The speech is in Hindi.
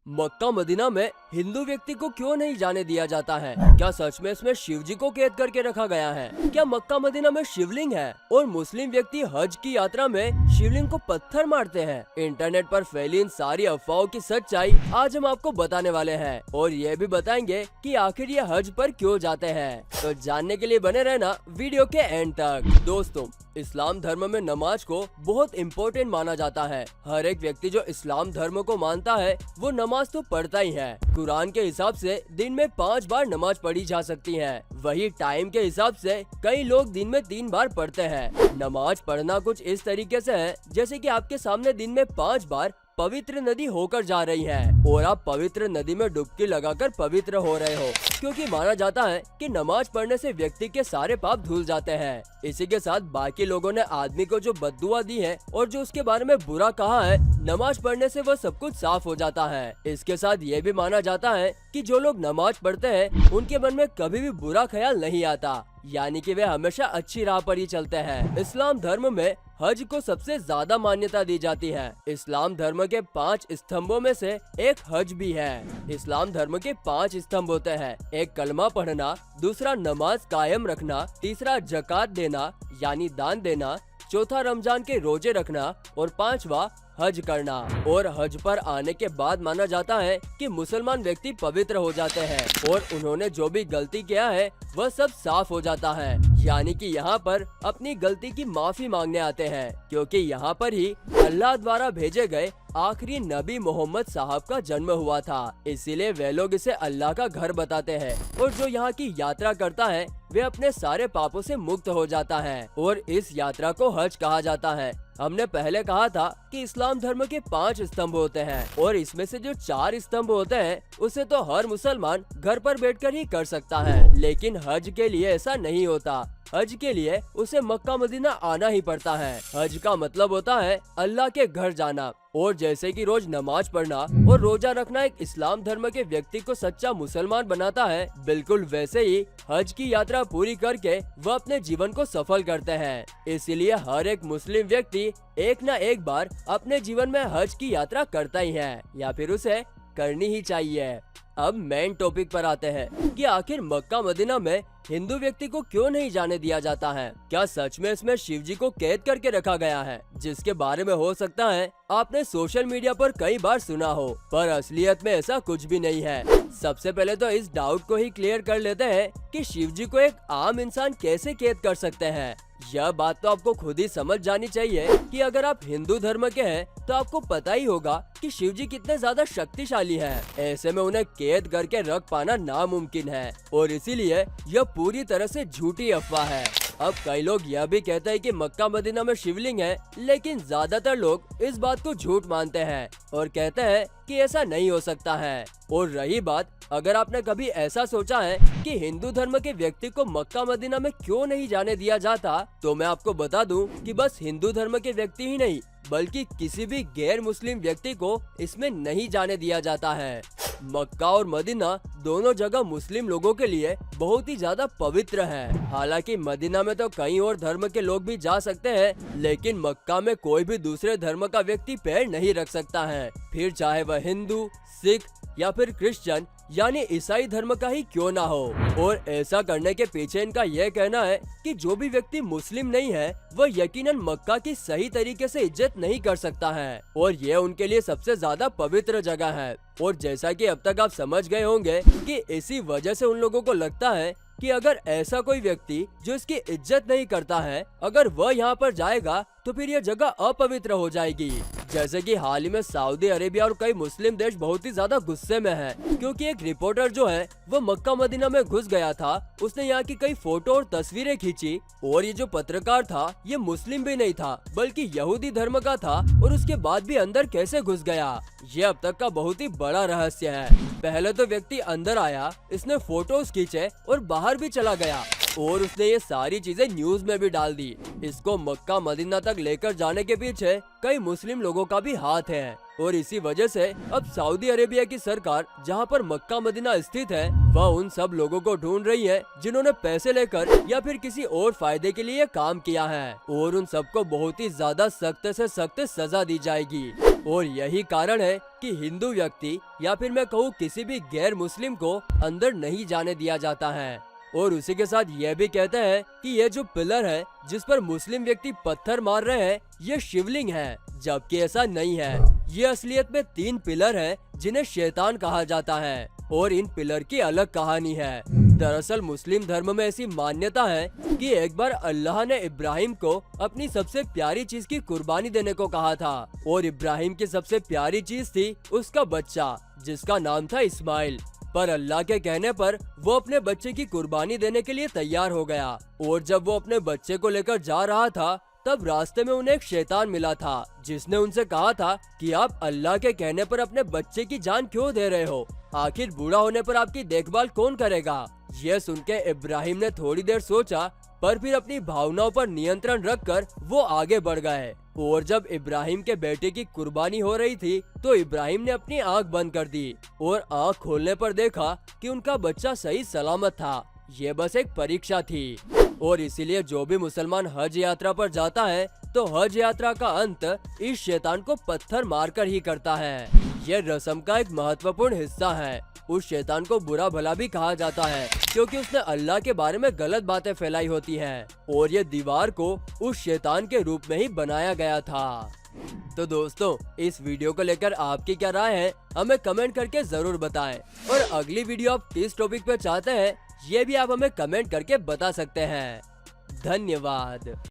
मक्का मदीना में हिंदू व्यक्ति को क्यों नहीं जाने दिया जाता है? क्या सच में इसमें शिव जी को कैद करके रखा गया है? क्या मक्का मदीना में शिवलिंग है और मुस्लिम व्यक्ति हज की यात्रा में शिवलिंग को पत्थर मारते हैं? इंटरनेट पर फैली इन सारी अफवाहों की सच्चाई आज हम आपको बताने वाले हैं और ये भी बताएंगे कि आखिर ये हज पर क्यों जाते हैं। तो जानने के लिए बने रहना वीडियो के एंड तक। दोस्तों, इस्लाम धर्म में नमाज को बहुत इम्पोर्टेंट माना जाता है। हर एक व्यक्ति जो इस्लाम धर्म को मानता है वो नमाज तो पढ़ता ही है। कुरान के हिसाब से दिन में 5 बार नमाज पढ़ी जा सकती है। वही टाइम के हिसाब से कई लोग दिन में 3 बार पढ़ते हैं। नमाज पढ़ना कुछ इस तरीके से है जैसे कि आपके सामने दिन में 5 बार पवित्र नदी होकर जा रही है और आप पवित्र नदी में डुबकी लगाकर पवित्र हो रहे हो, क्योंकि माना जाता है कि नमाज पढ़ने से व्यक्ति के सारे पाप धुल जाते हैं। इसी के साथ बाकी लोगों ने आदमी को जो बद्दुआ दी है और जो उसके बारे में बुरा कहा है, नमाज पढ़ने से वह सब कुछ साफ हो जाता है। इसके साथ ये भी माना जाता है कि जो लोग नमाज पढ़ते हैं उनके मन में कभी भी बुरा ख्याल नहीं आता, यानी कि वे हमेशा अच्छी राह पर ही चलते हैं। इस्लाम धर्म में हज को सबसे ज्यादा मान्यता दी जाती है। इस्लाम धर्म के 5 स्तंभों में से एक हज भी है। इस्लाम धर्म के 5 स्तंभ होते हैं। एक कलमा पढ़ना, दूसरा नमाज कायम रखना, तीसरा जकात देना यानी दान देना, चौथा रमजान के रोजे रखना और 5वां हज करना। और हज पर आने के बाद माना जाता है कि मुसलमान व्यक्ति पवित्र हो जाते हैं और उन्होंने जो भी गलती किया है वह सब साफ हो जाता है, यानी कि यहाँ पर अपनी गलती की माफी मांगने आते हैं, क्योंकि यहाँ पर ही अल्लाह द्वारा भेजे गए आखिरी नबी मोहम्मद साहब का जन्म हुआ था। इसीलिए वे लोग इसे अल्लाह का घर बताते हैं और जो यहाँ की यात्रा करता है वे अपने सारे पापों से मुक्त हो जाता है और इस यात्रा को हज कहा जाता है। हमने पहले कहा था कि इस्लाम धर्म के 5 स्तंभ होते हैं और इसमें से जो 4 स्तंभ होते हैं उसे तो हर मुसलमान घर पर बैठकर ही कर सकता है, लेकिन हज के लिए ऐसा नहीं होता। हज के लिए उसे मक्का मदीना आना ही पड़ता है। हज का मतलब होता है अल्लाह के घर जाना, और जैसे कि रोज नमाज पढ़ना और रोजा रखना एक इस्लाम धर्म के व्यक्ति को सच्चा मुसलमान बनाता है, बिल्कुल वैसे ही हज की यात्रा पूरी करके वह अपने जीवन को सफल करते हैं। इसीलिए हर एक मुस्लिम व्यक्ति एक न एक बार अपने जीवन में हज की यात्रा करता ही है या फिर उसे करनी ही चाहिए। अब मेन टॉपिक पर आते हैं कि आखिर मक्का मदीना में हिंदू व्यक्ति को क्यों नहीं जाने दिया जाता है? क्या सच में इसमें शिव जी को कैद करके रखा गया है, जिसके बारे में हो सकता है आपने सोशल मीडिया पर कई बार सुना हो, पर असलियत में ऐसा कुछ भी नहीं है। सबसे पहले तो इस डाउट को ही क्लियर कर लेते हैं कि शिव जी को एक आम इंसान कैसे कैद कर सकते हैं। यह बात तो आपको खुद ही समझ जानी चाहिए कि अगर आप हिंदू धर्म के हैं तो आपको पता ही होगा कि शिव जी कितने ज्यादा शक्तिशाली हैं। ऐसे में उन्हें कैद करके रख पाना नामुमकिन है और इसीलिए यह पूरी तरह से झूठी अफवाह है। अब कई लोग यह भी कहते हैं कि मक्का मदीना में शिवलिंग है, लेकिन ज्यादातर लोग इस बात को झूठ मानते हैं और कहते हैं कि ऐसा नहीं हो सकता है। और रही बात, अगर आपने कभी ऐसा सोचा है कि हिंदू धर्म के व्यक्ति को मक्का मदीना में क्यों नहीं जाने दिया जाता, तो मैं आपको बता दूं कि बस हिंदू धर्म के व्यक्ति ही नहीं बल्कि किसी भी गैर मुस्लिम व्यक्ति को इसमें नहीं जाने दिया जाता है। मक्का और मदीना दोनों जगह मुस्लिम लोगों के लिए बहुत ही ज्यादा पवित्र है। हालांकि मदीना में तो कई और धर्म के लोग भी जा सकते हैं, लेकिन मक्का में कोई भी दूसरे धर्म का व्यक्ति पैर नहीं रख सकता है, फिर चाहे वह हिंदू, सिख या फिर क्रिश्चियन यानी ईसाई धर्म का ही क्यों ना हो। और ऐसा करने के पीछे इनका यह कहना है कि जो भी व्यक्ति मुस्लिम नहीं है वह यकीनन मक्का की सही तरीके से इज्जत नहीं कर सकता है और ये उनके लिए सबसे ज्यादा पवित्र जगह है। और जैसा कि अब तक आप समझ गए होंगे कि इसी वजह से उन लोगों को लगता है कि अगर ऐसा कोई व्यक्ति जो इसकी इज्जत नहीं करता है, अगर वह यहाँ पर जाएगा तो फिर यह जगह अपवित्र हो जाएगी। जैसे कि हाल ही में सऊदी अरेबिया और कई मुस्लिम देश बहुत ही ज्यादा गुस्से में हैं, क्योंकि एक रिपोर्टर जो है वो मक्का मदीना में घुस गया था। उसने यहाँ की कई फोटो और तस्वीरें खींची और ये जो पत्रकार था ये मुस्लिम भी नहीं था बल्कि यहूदी धर्म का था, और उसके बाद भी अंदर कैसे घुस गया ये अब तक का बहुत ही बड़ा रहस्य है। पहले तो व्यक्ति अंदर आया, इसने फोटोज खींचे और बाहर भी चला गया और उसने ये सारी चीजें न्यूज में भी डाल दी। इसको मक्का मदीना तक लेकर जाने के पीछे कई मुस्लिम लोगों का भी हाथ है और इसी वजह से अब सऊदी अरेबिया की सरकार जहां पर मक्का मदीना स्थित है वह उन सब लोगों को ढूंढ रही है जिन्होंने पैसे लेकर या फिर किसी और फायदे के लिए काम किया है, और उन सबको बहुत ही ज्यादा सख्त से सख्त सजा दी जाएगी। और यही कारण है कि हिंदू व्यक्ति या फिर मैं कहूँ किसी भी गैर मुस्लिम को अंदर नहीं जाने दिया जाता है। और उसी के साथ ये भी कहते हैं कि ये जो पिलर है जिस पर मुस्लिम व्यक्ति पत्थर मार रहे हैं ये शिवलिंग है, जबकि ऐसा नहीं है। ये असलियत में 3 पिलर हैं जिन्हें शैतान कहा जाता है और इन पिलर की अलग कहानी है। दरअसल मुस्लिम धर्म में ऐसी मान्यता है कि एक बार अल्लाह ने इब्राहिम को अपनी सबसे प्यारी चीज की कुर्बानी देने को कहा था और इब्राहिम की सबसे प्यारी चीज थी उसका बच्चा जिसका नाम था इस्माइल। पर अल्लाह के कहने पर वो अपने बच्चे की कुर्बानी देने के लिए तैयार हो गया और जब वो अपने बच्चे को लेकर जा रहा था तब रास्ते में उन्हें एक शैतान मिला था जिसने उनसे कहा था कि आप अल्लाह के कहने पर अपने बच्चे की जान क्यों दे रहे हो, आखिर बूढ़ा होने पर आपकी देखभाल कौन करेगा। ये सुन के इब्राहिम ने थोड़ी देर सोचा पर फिर अपनी भावनाओं पर नियंत्रण रखकर वो आगे बढ़ गए और जब इब्राहिम के बेटे की कुर्बानी हो रही थी तो इब्राहिम ने अपनी आंख बंद कर दी और आंख खोलने पर देखा कि उनका बच्चा सही सलामत था। ये बस एक परीक्षा थी और इसीलिए जो भी मुसलमान हज यात्रा पर जाता है तो हज यात्रा का अंत इस शैतान को पत्थर मारकर ही करता है। ये रस्म का एक महत्वपूर्ण हिस्सा है। उस शैतान को बुरा भला भी कहा जाता है क्योंकि उसने अल्लाह के बारे में गलत बातें फैलाई होती हैं और ये दीवार को उस शैतान के रूप में ही बनाया गया था। तो दोस्तों इस वीडियो को लेकर आपकी क्या राय है हमें कमेंट करके जरूर बताएं और अगली वीडियो आप किस टॉपिक पे चाहते हैं ये भी आप हमें कमेंट करके बता सकते हैं। धन्यवाद।